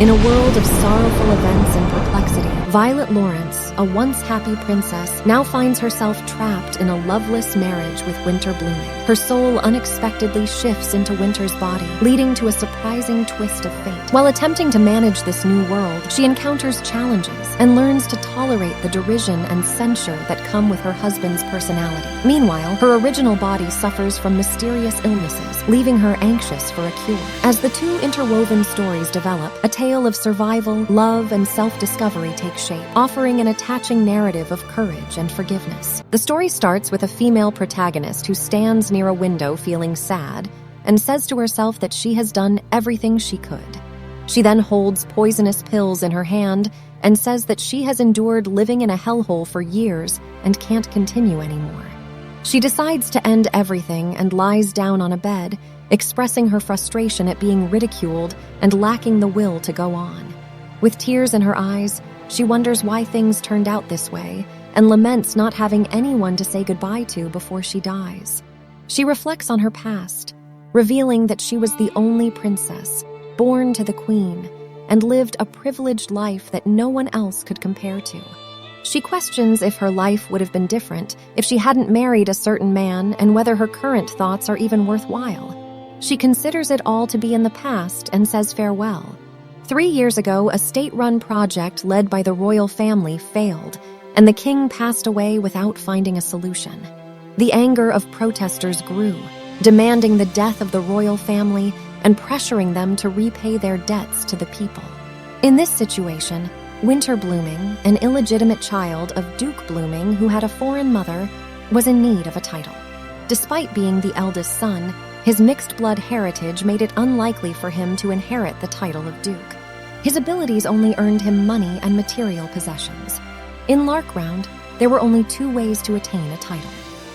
In a world of sorrowful events and perplexity, Violet Lawrence, a once happy princess, now finds herself trapped in a loveless marriage with Winter Blooming. Her soul unexpectedly shifts into Winter's body, leading to a surprising twist of fate. While attempting to manage this new world, she encounters challenges and learns to tolerate the derision and censure that come with her husband's personality. Meanwhile, her original body suffers from mysterious illnesses, leaving her anxious for a cure. As the two interwoven stories develop, a tale of survival, love, and self-discovery takes shape, offering an attaching narrative of courage and forgiveness. The story starts with a female protagonist who stands near a window feeling sad and says to herself that she has done everything she could. She then holds poisonous pills in her hand and says that she has endured living in a hellhole for years and can't continue anymore. She decides to end everything and lies down on a bed, expressing her frustration at being ridiculed and lacking the will to go on. With tears in her eyes, she wonders why things turned out this way and laments not having anyone to say goodbye to before she dies. She reflects on her past, revealing that she was the only princess, born to the queen, and lived a privileged life that no one else could compare to. She questions if her life would have been different if she hadn't married a certain man and whether her current thoughts are even worthwhile. She considers it all to be in the past and says farewell. 3 years ago, a state-run project led by the royal family failed, and the king passed away without finding a solution. The anger of protesters grew, demanding the death of the royal family and pressuring them to repay their debts to the people. In this situation, Winter Blooming, an illegitimate child of Duke Blooming who had a foreign mother, was in need of a title. Despite being the eldest son, his mixed-blood heritage made it unlikely for him to inherit the title of Duke. His abilities only earned him money and material possessions. In Larkround, there were only 2 ways to attain a title: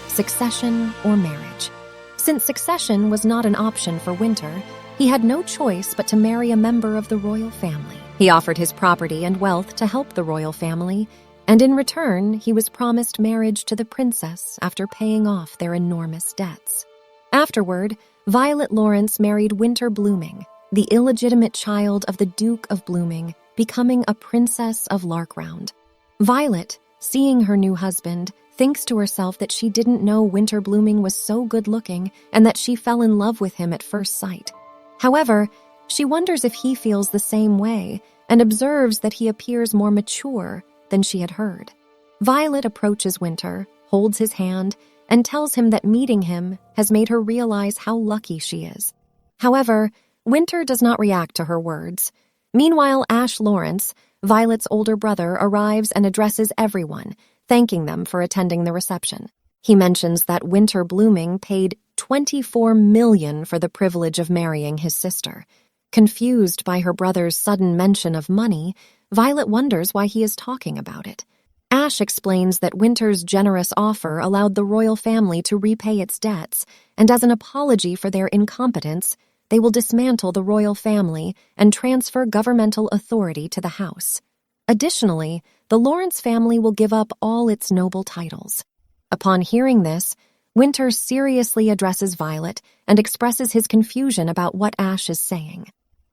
succession or marriage. Since succession was not an option for Winter, he had no choice but to marry a member of the royal family. He offered his property and wealth to help the royal family, and in return, he was promised marriage to the princess after paying off their enormous debts. Afterward, Violet Lawrence married Winter Blooming, the illegitimate child of the Duke of Blooming, becoming a princess of Larkround. Violet, seeing her new husband, thinks to herself that she didn't know Winter Blooming was so good-looking and that she fell in love with him at first sight. However, she wonders if he feels the same way and observes that he appears more mature than she had heard. Violet approaches Winter, holds his hand, and tells him that meeting him has made her realize how lucky she is. However, Winter does not react to her words. Meanwhile, Ash Lawrence, Violet's older brother, arrives and addresses everyone, thanking them for attending the reception. He mentions that Winter Blooming paid $24 million for the privilege of marrying his sister. Confused by her brother's sudden mention of money, Violet wonders why he is talking about it. Ash explains that Winter's generous offer allowed the royal family to repay its debts, and as an apology for their incompetence, they will dismantle the royal family and transfer governmental authority to the house. Additionally, the Lawrence family will give up all its noble titles. Upon hearing this, Winter seriously addresses Violet and expresses his confusion about what Ash is saying.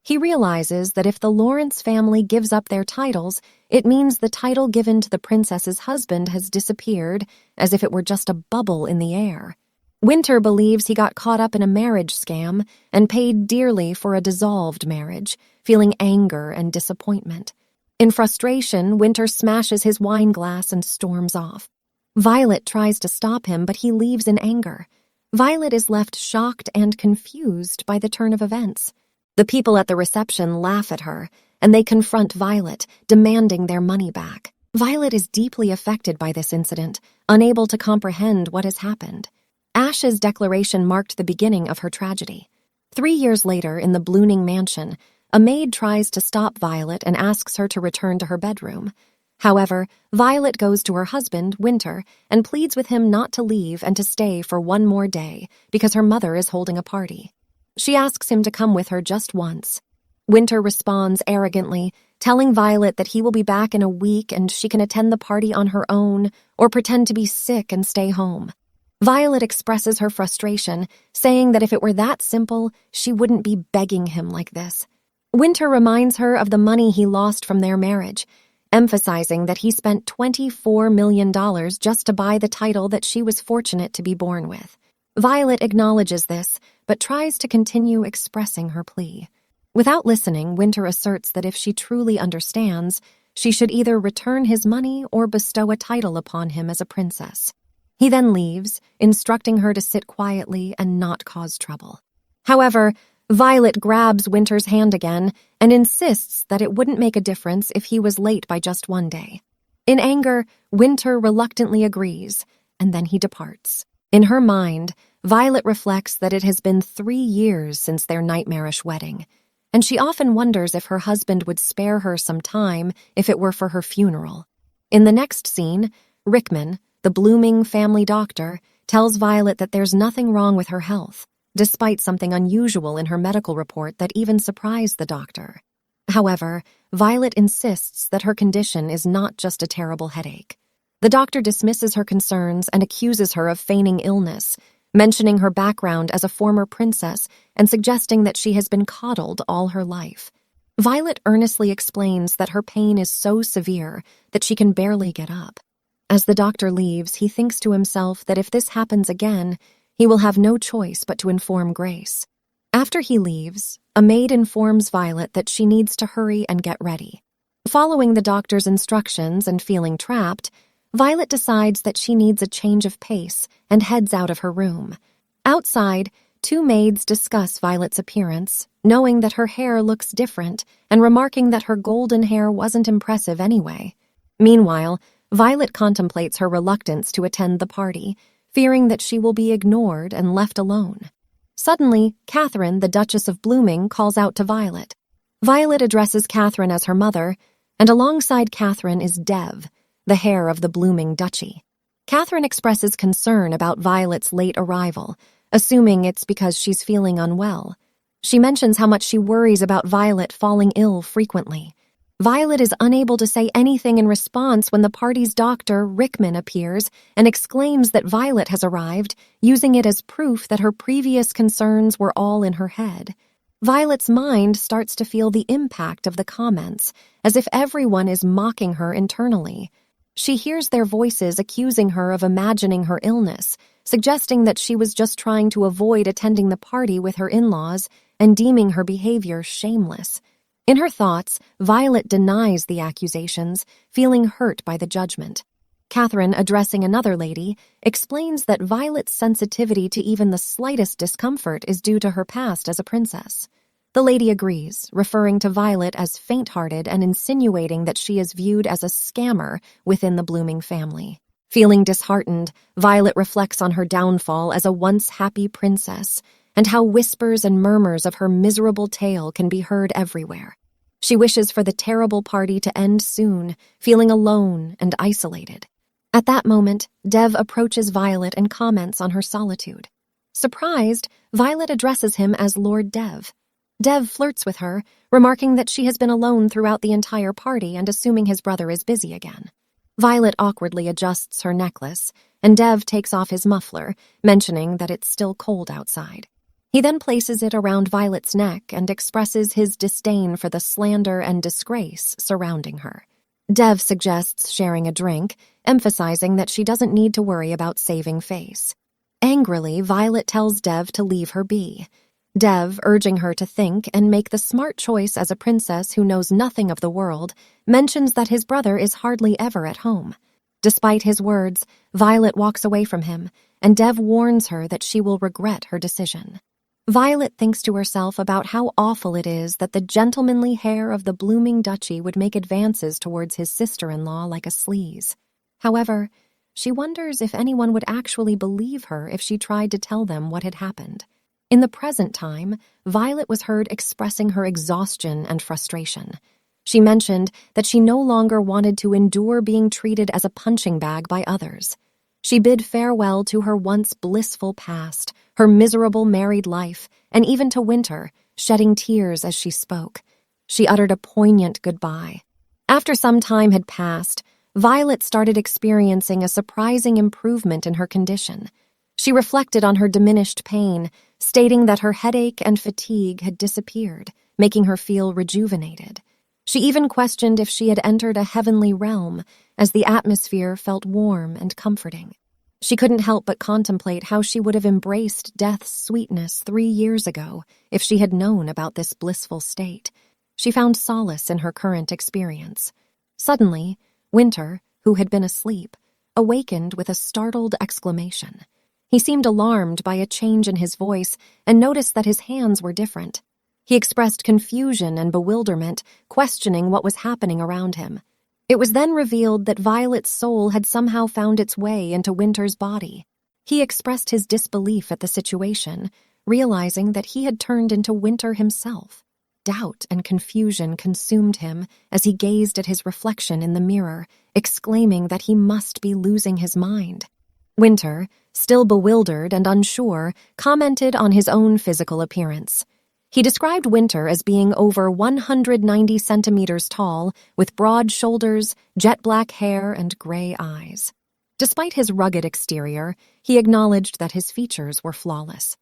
He realizes that if the Lawrence family gives up their titles, it means the title given to the princess's husband has disappeared, as if it were just a bubble in the air. Winter believes he got caught up in a marriage scam and paid dearly for a dissolved marriage, feeling anger and disappointment. In frustration, Winter smashes his wine glass and storms off. Violet tries to stop him, but he leaves in anger. Violet is left shocked and confused by the turn of events. The people at the reception laugh at her, and they confront Violet, demanding their money back. Violet is deeply affected by this incident, unable to comprehend what has happened. Ash's declaration marked the beginning of her tragedy. 3 years later, in the Blooming mansion, a maid tries to stop Violet and asks her to return to her bedroom. However, Violet goes to her husband, Winter, and pleads with him not to leave and to stay for 1 more day because her mother is holding a party. She asks him to come with her just once. Winter responds arrogantly, telling Violet that he will be back in a week and she can attend the party on her own or pretend to be sick and stay home. Violet expresses her frustration, saying that if it were that simple, she wouldn't be begging him like this. Winter reminds her of the money he lost from their marriage, emphasizing that he spent $24 million just to buy the title that she was fortunate to be born with. Violet acknowledges this, but tries to continue expressing her plea. Without listening, Winter asserts that if she truly understands, she should either return his money or bestow a title upon him as a princess. He then leaves, instructing her to sit quietly and not cause trouble. However, Violet grabs Winter's hand again and insists that it wouldn't make a difference if he was late by just one day. In anger, Winter reluctantly agrees, and then he departs. In her mind, Violet reflects that it has been 3 years since their nightmarish wedding, and she often wonders if her husband would spare her some time if it were for her funeral. In the next scene, Rickman, the blooming family doctor, tells Violet that there's nothing wrong with her health, despite something unusual in her medical report that even surprised the doctor. However, Violet insists that her condition is not just a terrible headache. The doctor dismisses her concerns and accuses her of feigning illness, mentioning her background as a former princess and suggesting that she has been coddled all her life. Violet earnestly explains that her pain is so severe that she can barely get up. As the doctor leaves, he thinks to himself that if this happens again, he will have no choice but to inform Grace. After he leaves, a maid informs Violet that she needs to hurry and get ready. Following the doctor's instructions and feeling trapped, Violet decides that she needs a change of pace and heads out of her room. Outside, 2 maids discuss Violet's appearance, knowing that her hair looks different and remarking that her golden hair wasn't impressive anyway. Meanwhile, Violet contemplates her reluctance to attend the party, fearing that she will be ignored and left alone. Suddenly, Catherine, the Duchess of Blooming, calls out to Violet. Violet addresses Catherine as her mother, and alongside Catherine is Dev, the heir of the Blooming Duchy. Catherine expresses concern about Violet's late arrival, assuming it's because she's feeling unwell. She mentions how much she worries about Violet falling ill frequently. Violet is unable to say anything in response when the party's doctor, Rickman, appears and exclaims that Violet has arrived, using it as proof that her previous concerns were all in her head. Violet's mind starts to feel the impact of the comments, as if everyone is mocking her internally. She hears their voices accusing her of imagining her illness, suggesting that she was just trying to avoid attending the party with her in-laws and deeming her behavior shameless. In her thoughts, Violet denies the accusations, feeling hurt by the judgment. Catherine, addressing another lady, explains that Violet's sensitivity to even the slightest discomfort is due to her past as a princess. The lady agrees, referring to Violet as faint-hearted and insinuating that she is viewed as a scammer within the Blooming family. Feeling disheartened, Violet reflects on her downfall as a once happy princess, and how whispers and murmurs of her miserable tale can be heard everywhere. She wishes for the terrible party to end soon, feeling alone and isolated. At that moment, Dev approaches Violet and comments on her solitude. Surprised, Violet addresses him as Lord Dev. Dev flirts with her, remarking that she has been alone throughout the entire party and assuming his brother is busy again. Violet awkwardly adjusts her necklace, and Dev takes off his muffler, mentioning that it's still cold outside. He then places it around Violet's neck and expresses his disdain for the slander and disgrace surrounding her. Dev suggests sharing a drink, emphasizing that she doesn't need to worry about saving face. Angrily, Violet tells Dev to leave her be. Dev, urging her to think and make the smart choice as a princess who knows nothing of the world, mentions that his brother is hardly ever at home. Despite his words, Violet walks away from him, and Dev warns her that she will regret her decision. Violet thinks to herself about how awful it is that the gentlemanly heir of the Blooming Duchy would make advances towards his sister-in-law like a sleaze. However, she wonders if anyone would actually believe her if she tried to tell them what had happened. In the present time, Violet was heard expressing her exhaustion and frustration. She mentioned that she no longer wanted to endure being treated as a punching bag by others. She bid farewell to her once blissful past, her miserable married life, and even to Winter, shedding tears as she spoke. She uttered a poignant goodbye. After some time had passed, Violet started experiencing a surprising improvement in her condition. She reflected on her diminished pain, stating that her headache and fatigue had disappeared. making her feel rejuvenated. She even questioned if she had entered a heavenly realm, as the atmosphere felt warm and comforting. She couldn't help but contemplate how she would have embraced death's sweetness 3 years ago if she had known about this blissful state. She found solace in her current experience. Suddenly, Winter, who had been asleep, awakened with a startled exclamation. He seemed alarmed by a change in his voice and noticed that his hands were different. He expressed confusion and bewilderment, questioning what was happening around him. It was then revealed that Violet's soul had somehow found its way into Winter's body. He expressed his disbelief at the situation, realizing that he had turned into Winter himself. Doubt and confusion consumed him as he gazed at his reflection in the mirror, exclaiming that he must be losing his mind. Winter, still bewildered and unsure, commented on his own physical appearance. He described Winter as being over 190 centimeters tall, with broad shoulders, jet black hair, and gray eyes. Despite his rugged exterior, he acknowledged that his features were flawless.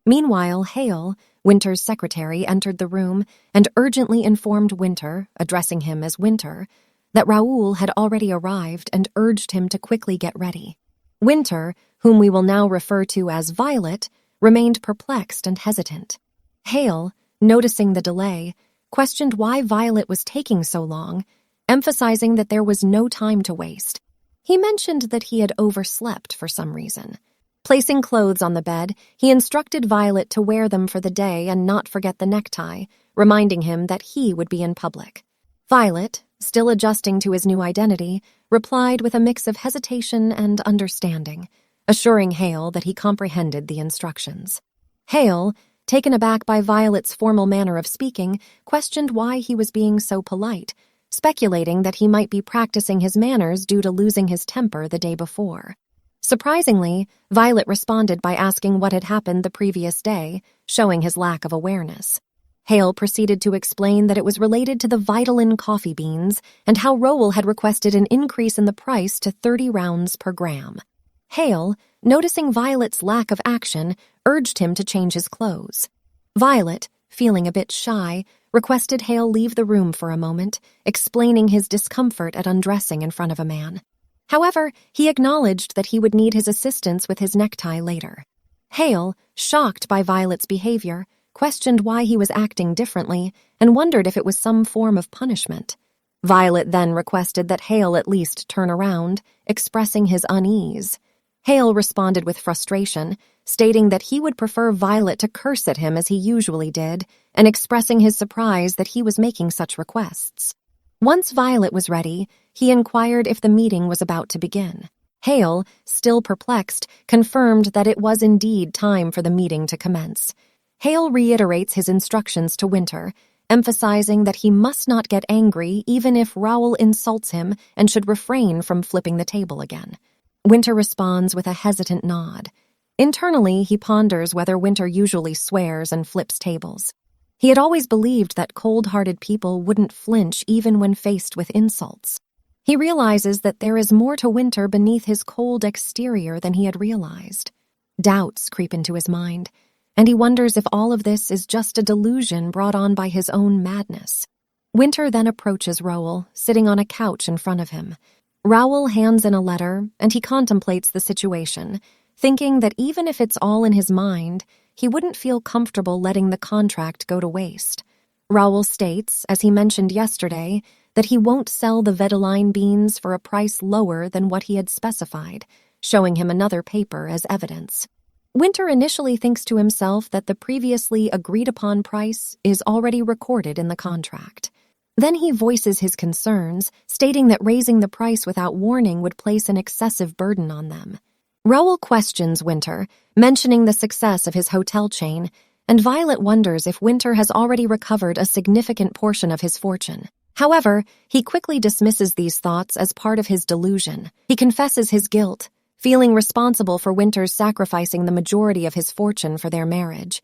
Meanwhile, Hale, Winter's secretary, entered the room and urgently informed Winter, addressing him as Winter, that Raoul had already arrived and urged him to quickly get ready. Winter, whom we will now refer to as Violet, remained perplexed and hesitant. Hale, noticing the delay, questioned why Violet was taking so long, emphasizing that there was no time to waste. He mentioned that he had overslept for some reason. Placing clothes on the bed, he instructed Violet to wear them for the day and not forget the necktie, reminding him that he would be in public. Violet, still adjusting to his new identity, replied with a mix of hesitation and understanding, assuring Hale that he comprehended the instructions. Hale, taken aback by Violet's formal manner of speaking, questioned why he was being so polite, speculating that he might be practicing his manners due to losing his temper the day before. Surprisingly, Violet responded by asking what had happened the previous day, showing his lack of awareness. Hale proceeded to explain that it was related to the Vitalin coffee beans and how Raoul had requested an increase in the price to 30 rounds per gram. Hale, noticing Violet's lack of action, urged him to change his clothes. Violet, feeling a bit shy, requested Hale leave the room for a moment, explaining his discomfort at undressing in front of a man. However, he acknowledged that he would need his assistance with his necktie later. Hale, shocked by Violet's behavior, questioned why he was acting differently and wondered if it was some form of punishment. Violet then requested that Hale at least turn around, expressing his unease. Hale responded with frustration, stating that he would prefer Violet to curse at him as he usually did, and expressing his surprise that he was making such requests. Once Violet was ready, he inquired if the meeting was about to begin. Hale, still perplexed, confirmed that it was indeed time for the meeting to commence. Hale reiterates his instructions to Winter, emphasizing that he must not get angry even if Raoul insults him and should refrain from flipping the table again. Winter responds with a hesitant nod. Internally, he ponders whether Winter usually swears and flips tables. He had always believed that cold-hearted people wouldn't flinch even when faced with insults. He realizes that there is more to Winter beneath his cold exterior than he had realized. Doubts creep into his mind, and he wonders if all of this is just a delusion brought on by his own madness. Winter then approaches Raoul, sitting on a couch in front of him. Raoul hands in a letter, and he contemplates the situation, thinking that even if it's all in his mind, he wouldn't feel comfortable letting the contract go to waste. Raoul states, as he mentioned yesterday, that he won't sell the Vitaline beans for a price lower than what he had specified, showing him another paper as evidence. Winter initially thinks to himself that the previously agreed-upon price is already recorded in the contract. Then he voices his concerns, stating that raising the price without warning would place an excessive burden on them. Raoul questions Winter, mentioning the success of his hotel chain, and Violet wonders if Winter has already recovered a significant portion of his fortune. However, he quickly dismisses these thoughts as part of his delusion. He confesses his guilt, feeling responsible for Winter's sacrificing the majority of his fortune for their marriage.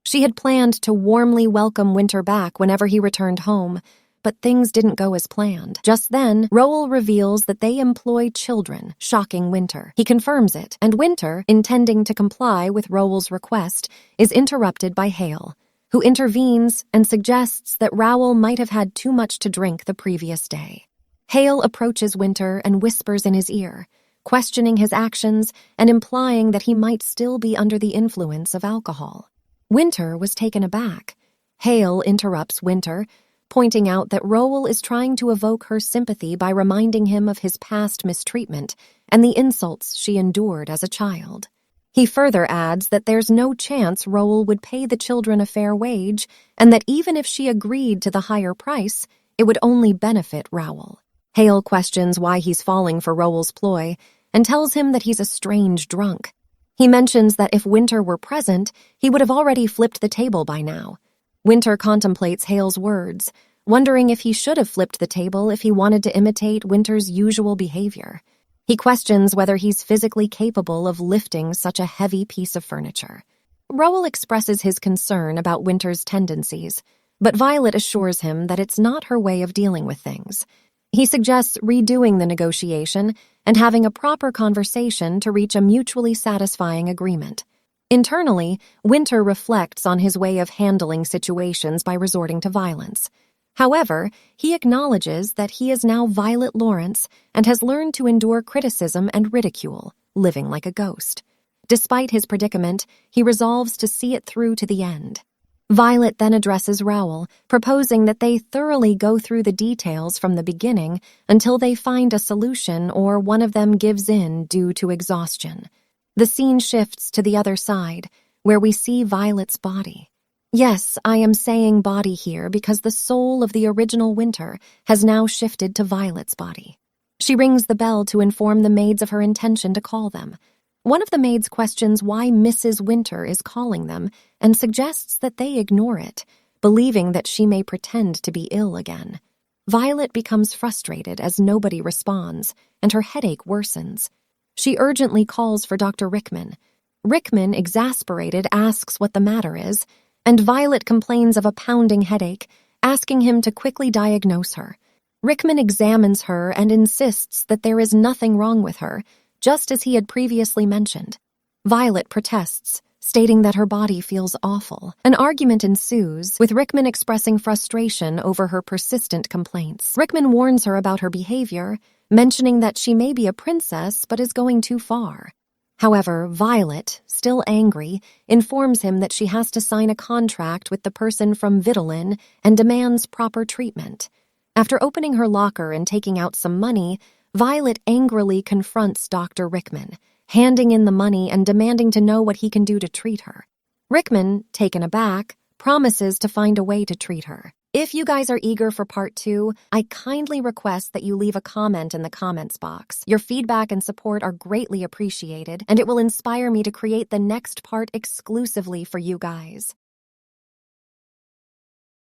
She had planned to warmly welcome Winter back whenever he returned home, but things didn't go as planned. Just then, Raoul reveals that they employ children, shocking Winter. He confirms it, and Winter, intending to comply with Raoul's request, is interrupted by Hale. who intervenes and suggests that Rowell might have had too much to drink the previous day. Hale approaches Winter and whispers in his ear, questioning his actions and implying that he might still be under the influence of alcohol. Winter was taken aback. Hale interrupts Winter, pointing out that Rowell is trying to evoke her sympathy by reminding him of his past mistreatment and the insults she endured as a child. He further adds that there's no chance Rowell would pay the children a fair wage, and that even if she agreed to the higher price, it would only benefit Rowell. Hale questions why he's falling for Rowell's ploy and tells him that he's a strange drunk. He mentions that if Winter were present, he would have already flipped the table by now. Winter contemplates Hale's words, wondering if he should have flipped the table if he wanted to imitate Winter's usual behavior. He questions whether he's physically capable of lifting such a heavy piece of furniture. Rowell expresses his concern about Winter's tendencies, but Violet assures him that it's not her way of dealing with things. He suggests redoing the negotiation and having a proper conversation to reach a mutually satisfying agreement. Internally, Winter reflects on his way of handling situations by resorting to violence. However, he acknowledges that he is now Violet Lawrence and has learned to endure criticism and ridicule, living like a ghost. Despite his predicament, he resolves to see it through to the end. Violet then addresses Rowell, proposing that they thoroughly go through the details from the beginning until they find a solution or one of them gives in due to exhaustion. The scene shifts to the other side, where we see Violet's body. Yes, I am saying body here because the soul of the original Winter has now shifted to Violet's body. She rings the bell to inform the maids of her intention to call them. One of the maids questions why Mrs. Winter is calling them and suggests that they ignore it, believing that she may pretend to be ill again. Violet becomes frustrated as nobody responds, and her headache worsens. She urgently calls for Dr. Rickman. Rickman, exasperated, asks what the matter is, and Violet complains of a pounding headache, asking him to quickly diagnose her. Rickman examines her and insists that there is nothing wrong with her, just as he had previously mentioned. Violet protests, stating that her body feels awful. An argument ensues, with Rickman expressing frustration over her persistent complaints. Rickman warns her about her behavior, mentioning that she may be a princess but is going too far. However, Violet, still angry, informs him that she has to sign a contract with the person from Vitolin and demands proper treatment. After opening her locker and taking out some money, Violet angrily confronts Dr. Rickman, handing in the money and demanding to know what he can do to treat her. Rickman, taken aback, promises to find a way to treat her. If you guys are eager for part 2, I kindly request that you leave a comment in the comments box. Your feedback and support are greatly appreciated, and it will inspire me to create the next part exclusively for you guys.